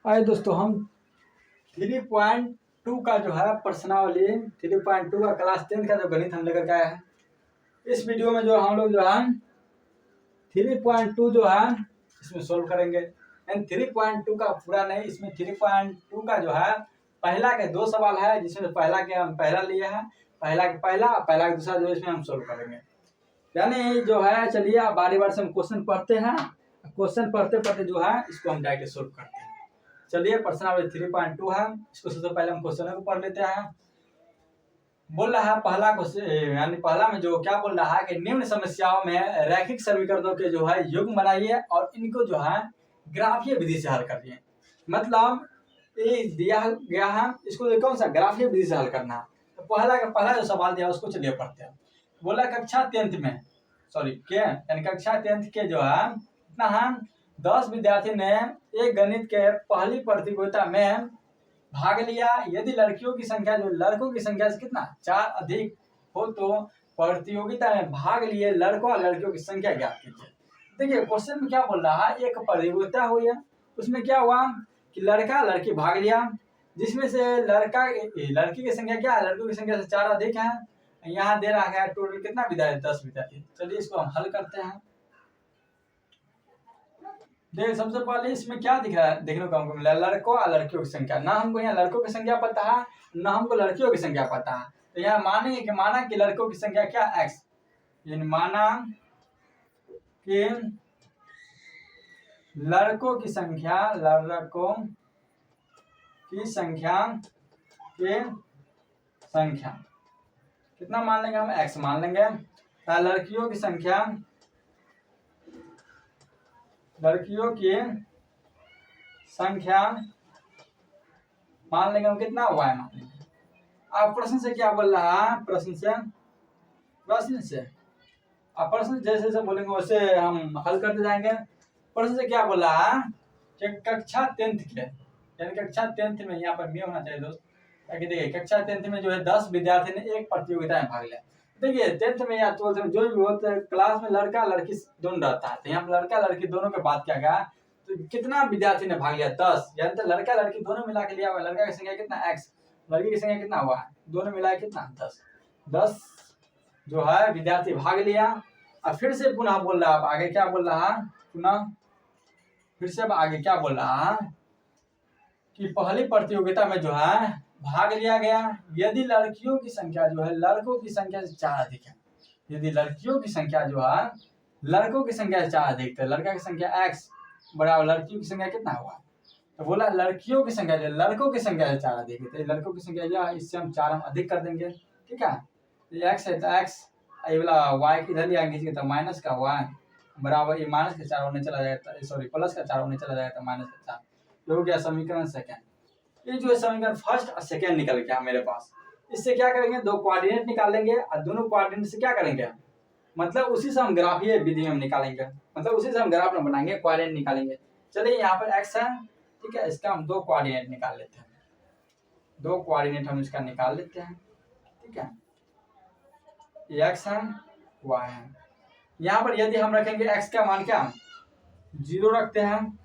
आइए दोस्तों, हम 3.2 का जो है प्रश्नावली 3.2 का क्लास 10 का जो गणित हम लेकर के आए हैं। इस वीडियो में जो हम लोग जो है 3.2 जो है इसमें सोल्व करेंगे। एंड 3.2 का पूरा नहीं, इसमें 3.2 का जो है पहला के 2 सवाल है, जिसमें पहला के हम पहला लिए हैं, पहला के दूसरा जो इसमें हम सोल्व करेंगे। यानी जो है, चलिए आप बारी बारी से हम क्वेश्चन पढ़ते हैं। क्वेश्चन पढ़ते पढ़ते जो है इसको हम डायरेक्ट सोल्व करते हैं। चलिए, प्रश्नावली 3.2 है, इसको सबसे पहले हम क्वेश्चन को पढ़ लेते हैं। बोल रहा है पहला क्वेश्चन, यानी पहला में जो क्या बोल रहा है कि निम्न समस्याओं में रैखिक समीकरणों के जो है युग्म बनाइए और इनको जो है ग्राफीय विधि से हल करिए। मतलब ये दिया गया है, इसको कौन सा ग्राफीय विधि से हल करना है। तो पहला जो सवाल दिया उसको चलिए पढ़ते हैं। बोला कक्षा 10th में, यानी कक्षा 10th के जो है इतना है 10 विद्यार्थी ने एक गणित के पहली प्रतियोगिता में भाग लिया। यदि लड़कियों की संख्या जो लड़कों की संख्या से कितना 4 अधिक हो तो प्रतियोगिता में भाग लिए लड़कों और लड़कियों की संख्या ज्ञात कीजिए। देखिए क्वेश्चन में क्या बोल रहा है, एक प्रतियोगिता हुई है, उसमें क्या हुआ कि लड़का लड़की भाग लिया, जिसमें से लड़की की संख्या क्या है, लड़कों की संख्या से 4 अधिक है। यहाँ दे रहा है टोटल कितना विद्यार्थी 10 विद्यार्थी। चलिए इसको हम हल करते हैं। देखिए सबसे पहले इसमें क्या दिख रहा है, देखने को हमको मिला लड़कों और लड़कियों की संख्या। ना हमको यहाँ लड़कों की संख्या पता है, ना हमको लड़कियों की संख्या पता है। तो यहाँ माना कि लड़कों की संख्या क्या x, यानी माना कि लड़कों की संख्या कितना मान लेंगे हम, x मान लेंगे। लड़कियों की संख्या मान लेंगे हम कितना, y मान लेंगे। अब प्रश्न से क्या बोल रहा है, प्रश्न से अब प्रश्न जैसे जैसे बोलेंगे वैसे हम हल करते जाएंगे। प्रश्न से क्या बोल रहा है कि कक्षा 10th के, यानी कक्षा 10th में, यहाँ पर भी होना चाहिए दोस्त, ताकि देखिए कक्षा 10th में जो है 10 विद्यार्थी ने एक प्रतियोगिता में भाग लिया। देखिए 10th में या 12th में जो भी होता है, क्लास में लड़का लड़की दोनों रहता है। तो यहाँ पर लड़का लड़की दोनों के बात क्या गया, तो कितना विद्यार्थी ने भाग लिया 10, यानी तो लड़का लड़की दोनों मिला के लिया हुआ। लड़का की संख्या कितना x, लड़की की संख्या कितना हुआ, दोनों मिला कितना 10 जो है विद्यार्थी भाग लिया। अब फिर से पुनः बोल रहा है, अब आगे क्या बोल रहा है, पुनः फिर से अब आगे क्या बोल रहा है कि पहली प्रतियोगिता में जो है भाग लिया गया। यदि लड़कियों की संख्या जो है लड़कों की संख्या से 4 अधिक है, यदि लड़कियों की संख्या जो है लड़कों की संख्या से 4 अधिक, तो लड़का की संख्या x बराबर लड़कियों की संख्या कितना हुआ। तो बोला लड़कियों की संख्या जो लड़कों की संख्या से 4 अधिक है, तो लड़कों की संख्या जो है इससे हम 4 हम अधिक कर देंगे। ठीक है, x है तो x, ये वाला y किधर ले आएंगे, तो माइनस का y बराबर ये माइनस का 4 होने चला जाएगा, सॉरी प्लस का 4 होने चला जाएगा, तो माइनस का 4। ये हो गया समीकरण सेकंड। ये जो है समीकरण फर्स्ट और सेकंड निकल गया मेरे पास। इससे क्या करेंगे, दो कोऑर्डिनेट निकाल लेंगे और दोनों कोऑर्डिनेट से क्या करेंगे, मतलब उसी से हम ग्राफीय विधि में निकालेंगे, मतलब उसी से हम ग्राफ में बनाएंगे, कोऑर्डिनेट निकालेंगे। चलिए यहाँ पर x है, ठीक है, इसका हम 2 कोऑर्डिनेट निकाल लेते हैं। 2 कोऑर्डिनेट हम इसका निकाल लेते हैं। ठीक है, ये x है, y है। यहाँ पर यदि हम रखेंगे x का मान क्या 0 रखते हैं,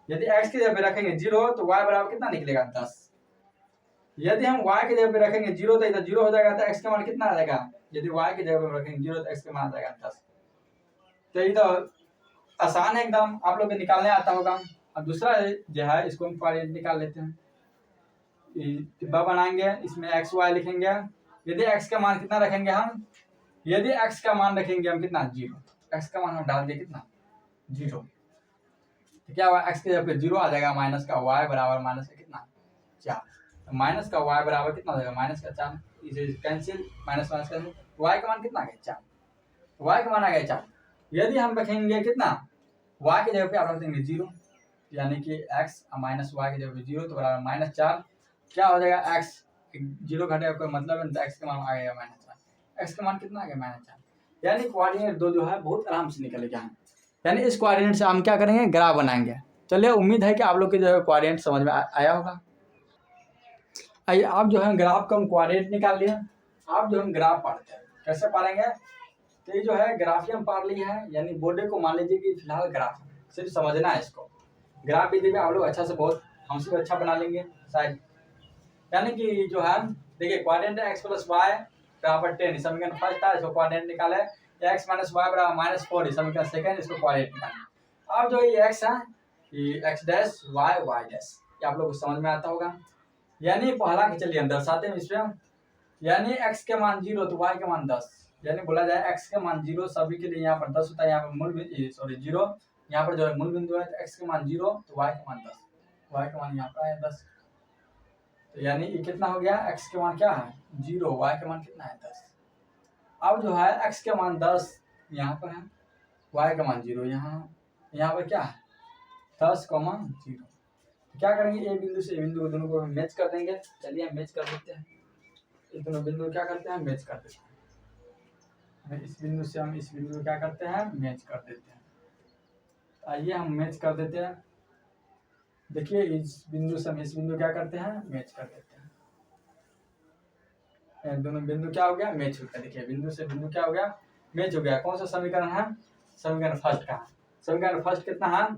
यदि x की जगह पे रखेंगे 0 तो y बराबर कितना निकलेगा 10। यदि हम y की जगह पे रखेंगे 0 तो इधर 0 हो जाएगा, तो x का मान कितना आ जाएगा, यदि y की जगह पे रखेंगे 0 तो x का मान आ जाएगा 10। तो इधर आसान है एकदम, आप लोग को निकालने आता होगा। अब दूसरा जो है इसको हम कोऑर्डिनेट निकाल लेते हैं, डिब्बा बनाएंगे, इसमें x y लिखेंगे। यदि x का मान कितना रखेंगे हम, यदि x का मान रखेंगे हम कितना 0, x का मान हम डाल दें कितना 0, तो क्या हुआ x की जगह पे 0 आ जाएगा, माइनस का y बराबर माइनस का कितना 4। तो माइनस का y बराबर कितना हो जाएगा, माइनस का 4, इसे cancel, minus minus cancel, y का मान कितना आ गया 4, y का मान आ गया 4। यदि हम रखेंगे कितना y की जगह पे आप रख देंगे 0, यानी कि x माइनस y की जगह पे 0 तो बराबर माइनस 4। क्या हो जाएगा x 0 घटेगा कोई मतलब नहीं, तो x का मान आ गया माइनस 4। x का मान कितना आ गया माइनस 4, यानी कोऑर्डिनेट 2 जो है बहुत आराम से निकल गया है। यानी इस कोऑर्डिनेट से हम क्या करेंगे, ग्राफ बनाएंगे। चलिए उम्मीद है कि आप लोग के जो है कोऑर्डिनेट समझ में आया होगा। आइए आप जो है ग्राफ का हम कोऑर्डिनेट निकाल लिए। आप जो हम ग्राफ पढ़ते हैं कैसे पढ़ेंगे, तो ये जो है ग्राफ हम पढ़ ली है, यानी बोर्डे को मान लीजिए कि फिलहाल ग्राफ सिर्फ समझना है इसको। ग्राफ विधि में आप लोग अच्छा से बहुत हमसे भी अच्छा बना लेंगे शायद। यानी कि जो है देखिए क्वाड्रेंट एक्स प्लस वाई बराबर 10 समीकरण फर्स्ट था, इसको क्वाड्रेंट निकाले, एक्स माइनस वाई बराबर -4 समीकरण सेकंड, इसको क्वाड्रेंट निकाले। अब जो ये एक्स है ये X dash Y Y dash, ये आप लोग को समझ में आता होगा। यानी पहला के चलिए हम दर्शाते हैं इसमें, यानी x के मान 0 तो y के मान 10, यानी बोला जाए x के मान 0 सभी के लिए यहाँ पर 10 होता है, यहाँ पर मूल 0 यहाँ पर जो है मूल बिंदु है, तो x के मान 0 तो y के मान 10, y के मान यहाँ पर आया 10, तो यानी ये कितना हो गया, x के मान क्या है 0, y के मान कितना है 10। अब जो है x के मान 10 यहाँ पर है, y का मान 0 यहाँ पर क्या है 10,0। क्या करेंगे, ए बिंदु से ए बिंदु को दोनों को हम मैच कर देंगे। चलिए हम मैच कर देते हैं, ये दोनों बिंदु क्या करते हैं मैच कर देते हैं। इस बिंदु से हम इस बिंदु को क्या करते हैं मैच कर देते हैं। आइए हम मैच कर देते हैं। देखिए इस बिंदु से हम इस बिंदु क्या करते हैं मैच कर देते हैं। दोनों बिंदु क्या हो गया मैच हो गया। देखिए बिंदु से बिंदु क्या हो गया मैच हो गया। कौन सा समीकरण है, समीकरण फर्स्ट का। समीकरण फर्स्ट कितना है,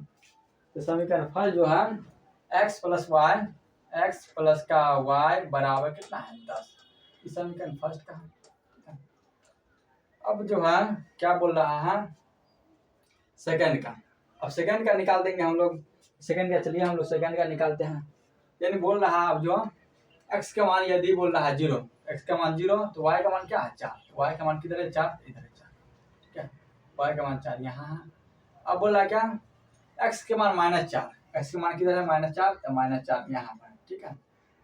तो समीकरण फर्स्ट जो है x plus Y, X plus का y बराबर कितना है 10, इस समीकरण फर्स्ट का। अब जो है क्या बोल रहा है सेकंड का। अब सेकंड का निकाल देंगे हम लोग, सेकंड का चलिए हम लोग सेकंड का निकालते हैं। यानी बोल रहा है अब जो x का मान यदि बोल रहा है 0, x का मान 0 तो y का मान क्या है 4, y का मान किधर है 4, इधर है 4, क्या y का मान 4 यहाँ है। अब बोल रहा है क्या x के मान -4, x के मान किधर है -4, तो -4 यहाँ पर, ठीक है।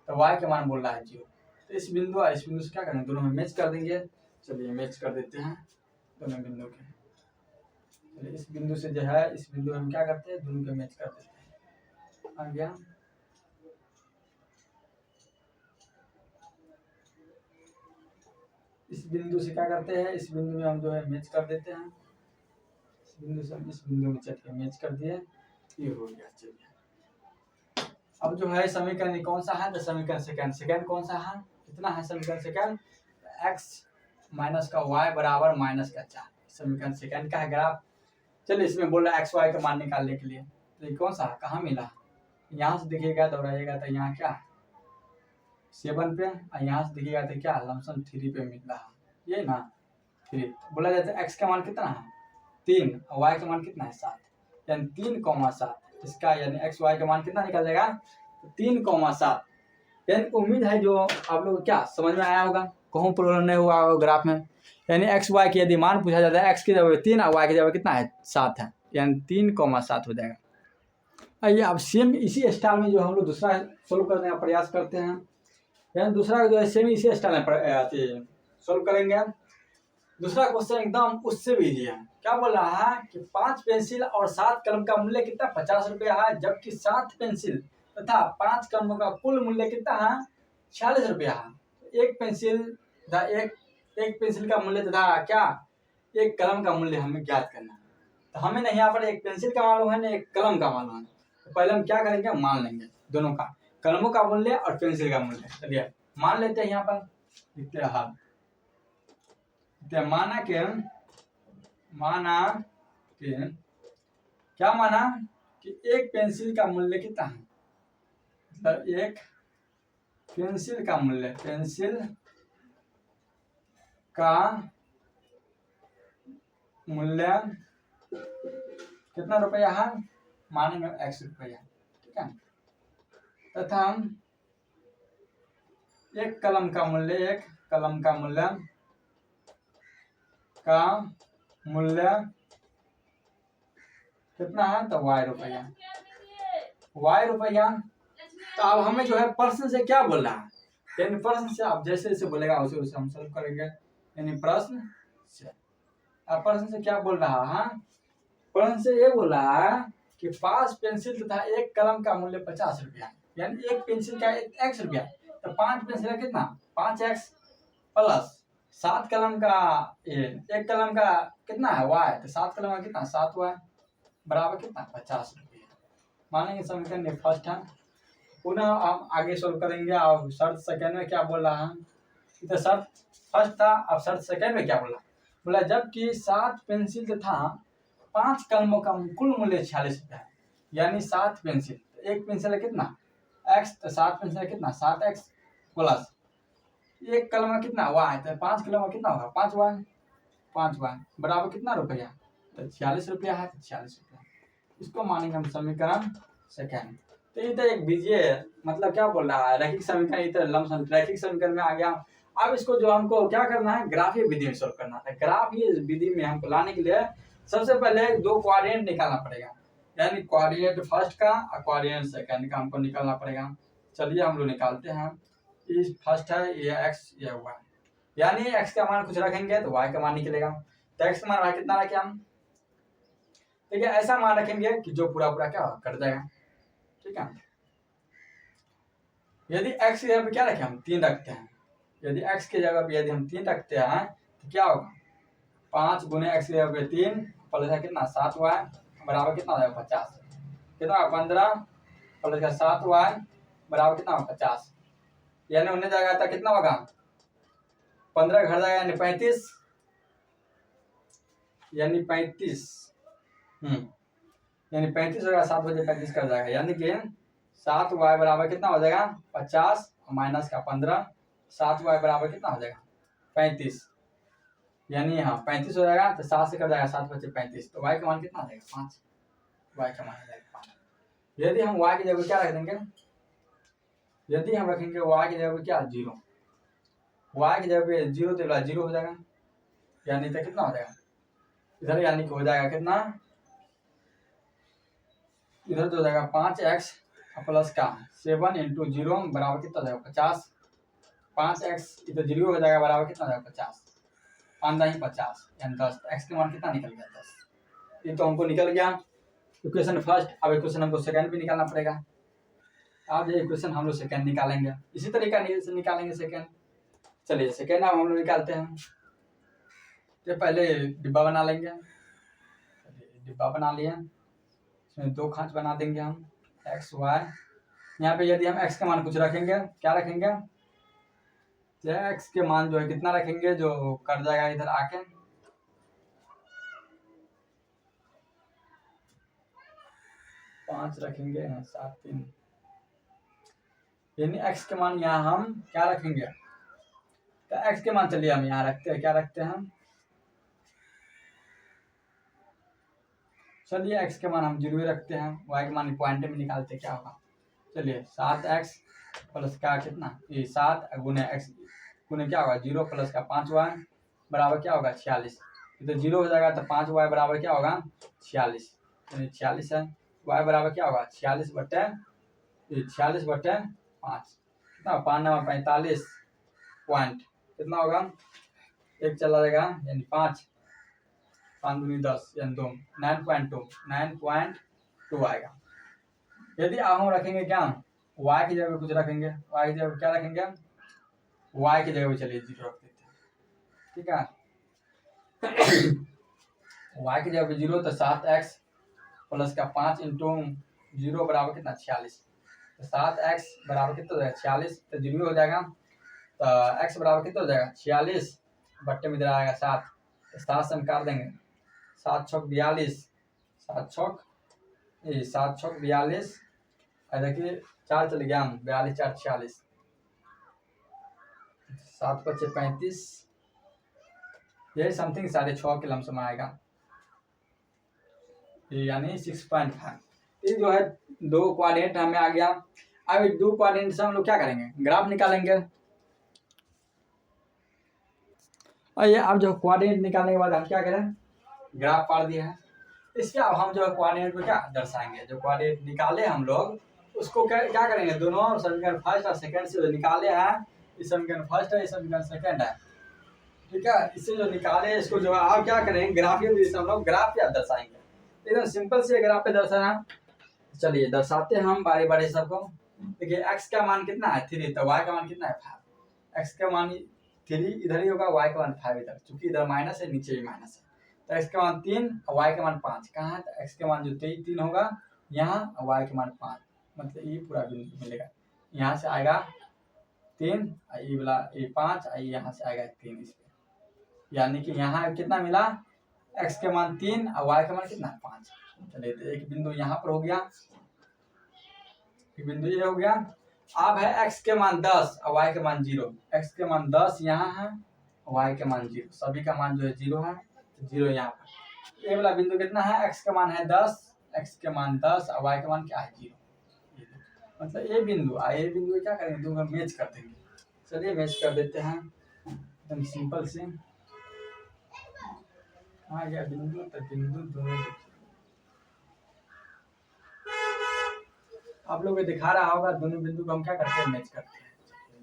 तो y के मान बोल रहा है 0, तो इस बिंदु और इस बिंदु से क्या करेंगे दोनों में मैच कर देंगे। चलिए मैच कर देते हैं दोनों बिंदु के। चलिए इस बिंदु से जो है इस बिंदु में हम क्या करते हैं दोनों के मैच कर देते हैं। आ गया, इस बिंदु से क्या करते हैं इस बिंदु में हम जो है मैच कर देते हैं। इस बिंदु से हम इस बिंदु में चल के मैच कर दिए, ये हो गया। चलिए अब जो है समीकरण कौन सा है, तो समीकरण सेकंड। सेकंड कौन सा है, कितना है समीकरण सेकंड, x माइनस का y बराबर -4, समीकरण सेकंड का है ग्राफ। चलिए इसमें बोल रहा है x y का मान निकालने के लिए, तो ये कौन सा कहाँ मिला, यहाँ से दिखेगा दोहराइएगा तो यहाँ क्या 7 पे, और यहाँ से दिखेगा तो क्या लमसम 3 पे मिल रहा है, ये ना 3। बोला जाता है x का मान कितना है 3 और y का मान कितना है 7, यानी 3,7, इसका यानी x y का मान कितना निकल जाएगा 3,7। यानी उम्मीद है जो आप लोग क्या समझ में आया होगा, कहूँ प्रॉब्लम नहीं हुआ होगा ग्राफ में। यानी x y की यदि मान पूछा जाता है, x की जगह 3 और y की जगह कितना है 7 है, यानी 3,7 हो जाएगा। आइए अब सेम इसी स्टाइल में जो हम लोग दूसरा सोल्व करने का प्रयास करते हैं, यानी दूसरा जो है सेम इसी स्टाइल में सोल्व करेंगे। दूसरा क्वेश्चन एकदम उससे भी इजी है। क्या बोल रहा है कि 5 पेंसिल और 7 कलम का मूल्य कितना 50 रुपया है, जबकि 7 पेंसिल तथा 5 कलमों का कुल मूल्य कितना है 46 रुपया है। एक पेंसिल तथा एक पेंसिल का मूल्य तथा क्या एक कलम का मूल्य हमें ज्ञात करना है। तो हमें नहीं यहाँ पर एक पेंसिल का मालूम है ना एक कलम का मालूम है, तो पहले हम क्या करेंगे मान लेंगे दोनों का, कलमों का मूल्य और पेंसिल का मूल्य। चलिए मान लेते हैं, यहाँ पर लिखते हैं हाल, माना के क्या माना कि एक पेंसिल का मूल्य कितना है, मतलब एक पेंसिल का मूल्य कितना रुपया है, मानेंगे 100 रुपया, ठीक है। तथा एक कलम का मूल्य कितना है, तो y रुपया। तो अब हमें जो है प्रश्न से क्या बोल रहा है, यानी प्रश्न से आप जैसे जैसे बोलेगा उसे उसे हम सॉल्व करेंगे। यानी प्रश्न से क्या बोल रहा है, प्रश्न से ये बोल रहा है कि 5 पेंसिल तथा एक कलम का मूल्य 50 रुपया, यानी एक पेंसिल का 1 रुपया, तो 5 पेंसिल का कितना 5x प्लस 7 कलम का एक कलम का कितना है y, तो 7 कलम का कितना 7y बराबर कितना 50 रुपया। मानेंगे समीकरण फर्स्ट है। पुनः हम आगे सोल्व करेंगे। अब शर्त सेकंड में क्या बोल रहा है, तो शर्त फर्स्ट था, अब शर्त सेकंड में क्या बोला जबकि 7 पेंसिल तथा 5 कलमों का कुल मूल्य 46 रुपया है, यानी 7 पेंसिल, एक पेंसिल है कितना एक्स तो 7 में से कितना 7x प्लस 1 कलम में कितना y, तो 5 कलम में कितना होगा 5y बराबर कितना रुपया, तो 46 रुपया है, तो 46 रुपया। इसको मानेंगे हम समीकरण सेकेंड। तो ये तो एक बीजीय मतलब क्या बोल रहा है, रैखिक समीकरण, इधर लमसम रैखिक समीकरण में आ गया। अब इसको जो हमको क्या करना है, ग्राफीय विधि में सॉल्व करना है। ग्राफीय विधि में हमको लाने के लिए सबसे पहले 2 कोऑर्डिनेट निकालना पड़ेगा, यानी कोऑर्डिनेट फर्स्ट का और कोऑर्डिनेट सेकंड का हमको निकालना पड़ेगा। चलिए हम लोग निकालते हैं। ये फर्स्ट है, ये x ये y, यानी x का मान कुछ रखेंगे तो y का मान निकलेगा। तो x का मान कितना रखे हम, देखिए ऐसा मान रखेंगे कि जो पूरा पूरा क्या कट जाएगा, ठीक है। यदि x की जगह पे क्या रखें हम 3 रखते हैं, यदि x की जगह पे यदि हम 3 रखते हैं तो क्या होगा 5 गुने x की जगह पे 3 प्लस का कितना 7y बराबर कितना हो जाएगा 50, कितना 15 प्लस का 7y बराबर कितना होगा 50, यानी उन्हें जाएगा तो कितना होगा 15 घर जाएगा यानी 35, यानी 35 यानी 35 होगा, 7 बजे 35 कर जाएगा, यानी कि 7y बराबर कितना हो जाएगा 50 माइनस का 15, 7y बराबर कितना हो जाएगा 35, यानी यहाँ 35 हो जाएगा, तो 7 से कर जाएगा 7 बचे 35, तो y का मान कितना आ जाएगा 5, y का मान आ जाएगा 5। यदि हम y की जगह क्या रख देंगे, यदि हम रखेंगे y की जगह क्या 0, y की जगह पे 0 तो 0 हो जाएगा, यानी तो कितना हो जाएगा इधर, यानी कि हो जाएगा कितना इधर तो हो जाएगा 5x प्लस का 7 इंटू 0 बराबर कितना हो जाएगा 50, 5x इधर 0 हो जाएगा बराबर कितना हो जाएगा 50, 5×50 यानी 10, x का मान कितना निकल गया 10। ये तो हमको निकल गया इक्वेशन फर्स्ट। अब इक्वेशन हमको सेकंड भी निकालना पड़ेगा। अब ये इक्वेशन हम लोग सेकंड निकालेंगे, इसी तरीका से निकालेंगे सेकंड। चलिए सेकंड अब हम लोग निकालते हैं। तो पहले डिब्बा बना लेंगे, डिब्बा बना लिए, इसमें 2 खांच बना देंगे हम x y। यहाँ पे यदि हम x का मान कुछ रखेंगे, क्या रखेंगे, x के मान जो है कितना रखेंगे जो कट जाएगा इधर आके, पांच रखेंगे 7 3, यानी x के मान यहाँ हम क्या रखेंगे, तो x के मान चलिए हम यहाँ रखते हैं, क्या रखते हैं हम, चलिए x के मान हम 0 ही रखते हैं, y के मान पॉइंट में निकालते क्या होगा। चलिए 7x प्लस का कितना ये 7 गुने x गुने क्या होगा 0 प्लस का 5y बराबर क्या होगा 46, तो 0 हो जाएगा तो 5y बराबर क्या होगा 46, यानी 46 है, y बराबर क्या होगा 46 बटे 5, कितना 5×9 = 45 पॉइंट कितना होगा, एक चला जाएगा यानी 5 5 दूनी 10 यानी 2 9.2 आएगा। यदि हम रखेंगे क्या y की जगह कुछ रखेंगे, y की जगह क्या रखेंगे, y की जगह पे चलिए 0 रख देते हैं, ठीक है। y की जगह पे 0 तो 7x प्लस का 5 इंटू 0 बराबर कितना 46, तो 7x बराबर कितना हो जाएगा 46, तो 0 हो जाएगा, तो x बराबर कितना हो जाएगा 46 बट्टे में इधर आएगा 7, तो 7 से हम काट देंगे, 7 छक 42, 7 छक 42, देखिए 4 चले गया, 42 4 46, 7 × 5 = 35, ये समथिंग 6.5 के लमसम आएगा, यानी 6.5। ये जो है 2 कोऑर्डिनेट हमें आ गया। अब 2 कोऑर्डिनेट से हम लोग क्या करेंगे, ग्राफ निकालेंगे। और ये अब जो कोऑर्डिनेट निकालने के बाद हम क्या करें, ग्राफ पार दिया है, इसके अब हम जो कोऑर्डिनेट को क्या दर्शाएंगे, जो कोऑर्डिनेट निकाले हम लोग उसको क्या करेंगे, दोनों समीकरण फर्स्ट और सेकंड से जो निकाले हैं, इस समीकरण फर्स्ट है, इस समीकरण सेकंड है, ठीक है। इससे जो निकाले इसको जो आप क्या करेंगे ग्राफीय विधि से हम लोग ग्राफ क्या दर्शाएंगे, एकदम सिंपल से ग्राफ पे दर्शाना। चलिए दर्शाते हैं हम बारी बारी सबको। देखिए x का मान कितना है 3, तो y का मान कितना है 5, x का मान 3 इधर ही होगा, y का मान 5 इधर, क्योंकि इधर माइनस है नीचे भी माइनस है, तो x का मान 3 और y का मान 5 कहाँ है, तो x के मान जो 3 होगा यहाँ, और y के मान 5, मतलब ये पूरा बिंदु मिलेगा, यहाँ से आएगा 3 ये वाला ये 5, यहाँ से आएगा 3 इस पे, यानी कि यहाँ कितना मिला x के मान 3 और y का मान कितना 5। चलिए तो एक बिंदु यहाँ पर हो गया। बिंदु ये हो गया। अब है x के मान 10 और y के मान 0। x के मान 10 यहाँ है, y के मान 0, सभी का मान जो है 0 है, 0 यहाँ पर। ये वाला बिंदु कितना है, x का मान है 10, x के मान 10 और y का मान क्या है 0। मतलब ये बिंदु क्या करेंगे, दोनों मैच कर देंगे। चलिए मैच कर देते हैं, एकदम सिंपल से आ गया बिंदु। तो बिंदु दोनों आप लोग को दिखा रहा होगा, दोनों बिंदु को हम क्या करते हैं, मैच करते हैं।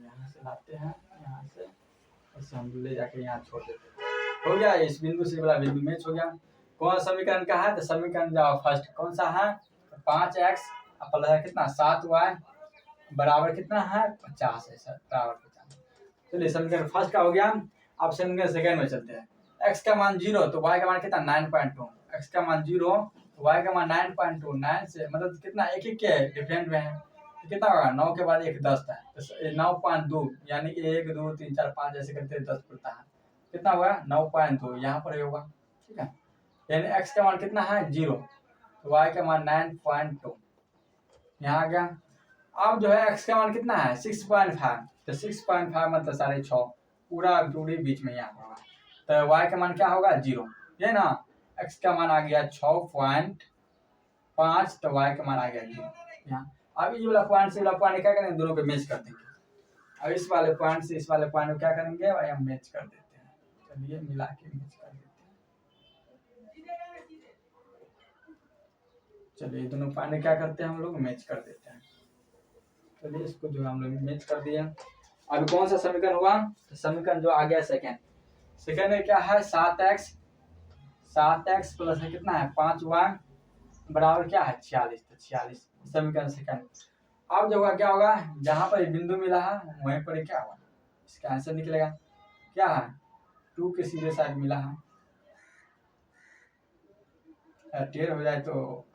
यहाँ से लाते हैं, यहाँ से ऐसे हम ले जाके यहाँ छोड़ देते हैं। हो गया, इस बिंदु से वाला बिंदु मैच हो गया। कौन समीकरण का है, तो समीकरण जाओ फर्स्ट कौन सा है, 5x प्लस है कितना 7y बराबर कितना है 50 है सर, बराबर 50। चलिए समीकरण फर्स्ट का हो गया। अब समीकरण सेकंड में चलते हैं। x का मान 0 तो y का मान कितना 9.2, x का मान 0 तो y का मान 9.2, 9 से मतलब कितना एक एक के डिफरेंट में है, तो कितना होगा 9 के बाद 1 10 है, तो 9.2 यानी 1 2 3 4 5 ऐसे करते 10 पड़ता है, कितना होगा 9.2 यहाँ पर होगा। ठीक है, यानी x का मान कितना है 0 तो y का मान 9.2 यहाँ आ गया। अब जो है x का मान कितना है 6.5, तो 6.5 मतलब 6.5 पूरा पूरी बीच में यहाँ होगा, तो y का मान क्या होगा 0, ये ना x का मान आ गया 6.5, तो y का मान आ गया 0 यहाँ। अब ये वाला पॉइंट से वाला पॉइंट क्या करेंगे, दोनों को मैच कर देंगे। अब इस वाले पॉइंट से इस वाले पॉइंट को क्या करेंगे भाई, हम मैच कर देते हैं। चलिए मिला के मैच कर देते हैं। चलिए दोनों पॉइंट क्या करते हैं, हम लोग मैच कर देते हैं। चलिए इसको जो हम लोग मैच कर दिया। अभी कौन सा समीकरण हुआ, तो समीकरण जो आ गया सेकंड में क्या है 7x प्लस है कितना है 5y बराबर क्या है 46, तो 46 समीकरण सेकंड। अब जो होगा क्या होगा, जहां पर बिंदु मिला है वहीं पर क्या होगा, इसका आंसर निकलेगा क्या है 2 के सीधे साइड मिला है, टेढ़ हो जाए तो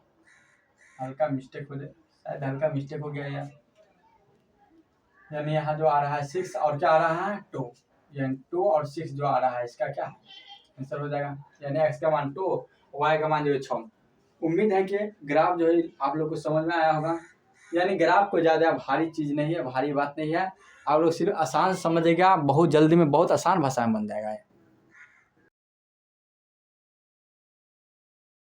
हल्का मिस्टेक हो जाए, शायद हल्का मिस्टेक हो गया यार। यानी यहाँ जो आ रहा है 6 और क्या आ रहा है 2, यानी 2 और 6 जो आ रहा है इसका क्या आंसर हो जाएगा, यानी x का मान 2 y का मान जो है 6। उम्मीद है कि ग्राफ जो है आप लोग को समझ में आया होगा। यानी ग्राफ को ज़्यादा भारी चीज़ नहीं है, भारी बात नहीं है, आप लोग सिर्फ आसान समझिएगा, बहुत जल्दी में बहुत आसान भाषा में बन जाएगा।